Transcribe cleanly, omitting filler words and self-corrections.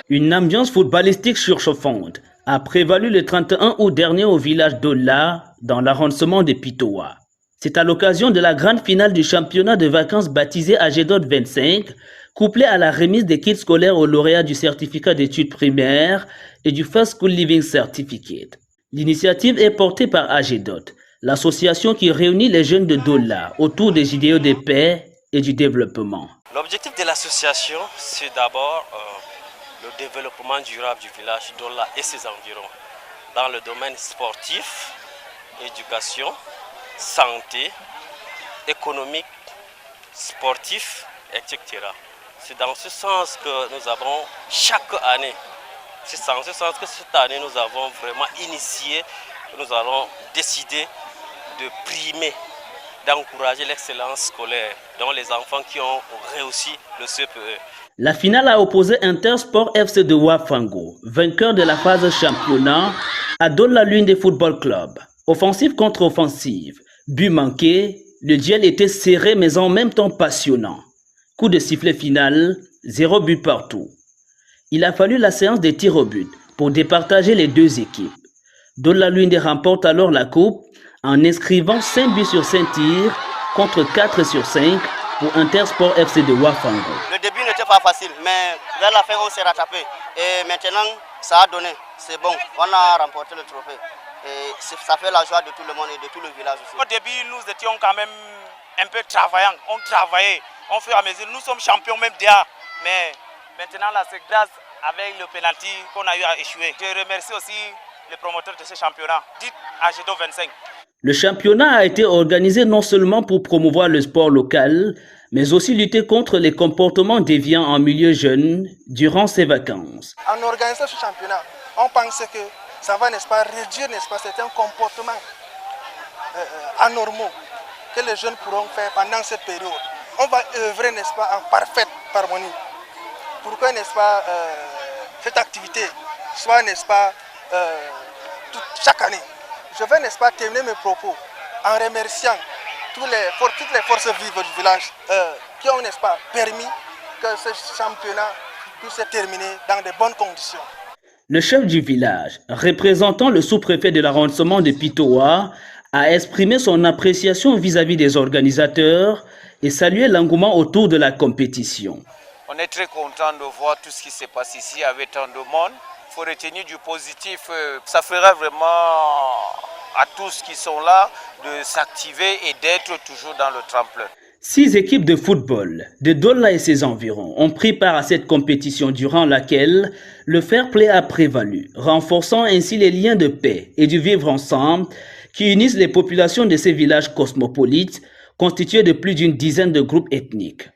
Une ambiance footballistique surchauffante a prévalu le 31 août dernier au village d'Ola, dans l'arrondissement de Pitoa. C'est à l'occasion de la grande finale du championnat de vacances baptisé AGEDOT 25, couplé à la remise des kits scolaires aux lauréats du certificat d'études primaires et du First School Living Certificate. L'initiative est portée par AGEDOT, l'association qui réunit les jeunes de Dola autour des idéaux de paix et du développement. L'objectif de l'association, c'est d'abord le développement durable du village d'Ola et ses environs, dans le domaine sportif, éducation, santé, économique, sportif, etc. C'est dans ce sens que nous avons chaque année, c'est dans ce sens que cette année nous avons vraiment initié, nous allons décider de primer, d'encourager l'excellence scolaire dans les enfants qui ont réussi le CPE. La finale a opposé Intersport FC de Wafango, vainqueur de la phase championnat, à Dola Lune des Football Club. Offensive contre offensive, but manqué, le duel était serré mais en même temps passionnant. Coup de sifflet final, 0 but partout. Il a fallu la séance des tirs au but pour départager les deux équipes. Dola Lune remporte alors la coupe en inscrivant 5 buts sur 5 tirs contre 4 sur 5 pour Intersport FC de Wafango. Le début n'était pas facile, mais vers la fin on s'est rattrapé. Et maintenant ça a donné, c'est bon, on a remporté le trophée. Et ça fait la joie de tout le monde et de tout le village aussi. Au début nous étions quand même un peu travaillants, on travaillait, on fait à mesure, nous sommes champions même déjà. Mais maintenant là c'est grâce avec le penalty qu'on a eu à échouer. Je remercie aussi les promoteurs de ce championnat, dit AGEDOT 25. Le championnat a été organisé non seulement pour promouvoir le sport local, mais aussi lutter contre les comportements déviants en milieu jeune durant ces vacances. En organisant ce championnat, on pense que ça va, n'est-ce pas, réduire, n'est-ce pas, certains comportements anormaux que les jeunes pourront faire pendant cette période. On va œuvrer, n'est-ce pas, en parfaite harmonie. Pourquoi, n'est-ce pas, cette activité soit, n'est-ce pas, chaque année. Je vais, n'est-ce pas, terminer mes propos en remerciant toutes les forces vives du village qui ont, n'est-ce pas, permis que ce championnat puisse se terminer dans de bonnes conditions. Le chef du village, représentant le sous-préfet de l'arrondissement de Pitoa, a exprimé son appréciation vis-à-vis des organisateurs et salué l'engouement autour de la compétition. On est très content de voir tout ce qui se passe ici avec tant de monde. Il faut retenir du positif, ça fera vraiment à tous qui sont là de s'activer et d'être toujours dans le tremplin. 6 équipes de football de Dola et ses environs ont pris part à cette compétition durant laquelle le fair play a prévalu, renforçant ainsi les liens de paix et du vivre ensemble qui unissent les populations de ces villages cosmopolites constitués de plus d'une dizaine de groupes ethniques.